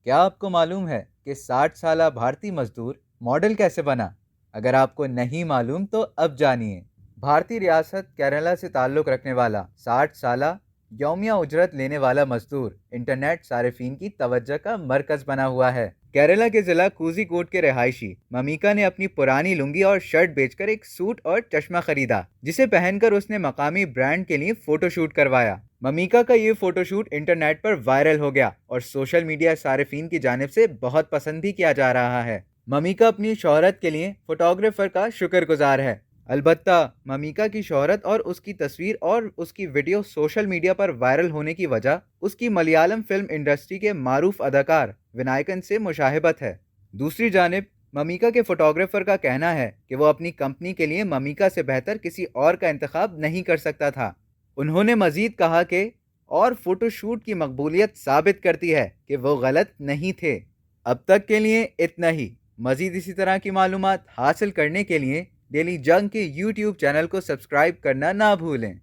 کیا آپ کو معلوم ہے کہ 60 سالہ بھارتی مزدور ماڈل کیسے بنا؟ اگر آپ کو نہیں معلوم تو اب جانیے۔ بھارتی ریاست کیرلا سے تعلق رکھنے والا 60 سالہ یومیہ اجرت لینے والا مزدور انٹرنیٹ صارفین کی توجہ کا مرکز بنا ہوا ہے۔ کیرلا کے ضلع کوزی کوڈ کے رہائشی ممیکا نے اپنی پرانی لنگی اور شرٹ بیچ کر ایک سوٹ اور چشمہ خریدا، جسے پہن کر اس نے مقامی برانڈ کے لیے فوٹو شوٹ کروایا۔ ممیکا کا یہ فوٹو شوٹ انٹرنیٹ پر وائرل ہو گیا اور سوشل میڈیا صارفین کی جانب سے بہت پسند بھی کیا جا رہا ہے۔ ممیکا اپنی شہرت کے لیے فوٹوگرافر کا شکر گزار ہے۔ البتہ ممیکا کی شہرت اور اس کی تصویر اور اس کی ویڈیو سوشل میڈیا پر وائرل ہونے کی وجہ اس کی ملیالم فلم انڈسٹری کے معروف اداکار ونائکن سے مشابہت ہے۔ دوسری جانب ممیکا کے فوٹوگرافر کا کہنا ہے کہ وہ اپنی کمپنی کے لیے ممیکا سے بہتر کسی اور کا انتخاب نہیں کر سکتا تھا۔ انہوں نے مزید کہا کہ اور فوٹو شوٹ کی مقبولیت ثابت کرتی ہے کہ وہ غلط نہیں تھے۔ اب تک کے لیے اتنا ہی۔ مزید اسی طرح کی معلومات حاصل کرنے کے لیے ڈیلی جنگ کے یوٹیوب چینل کو سبسکرائب کرنا نہ بھولیں۔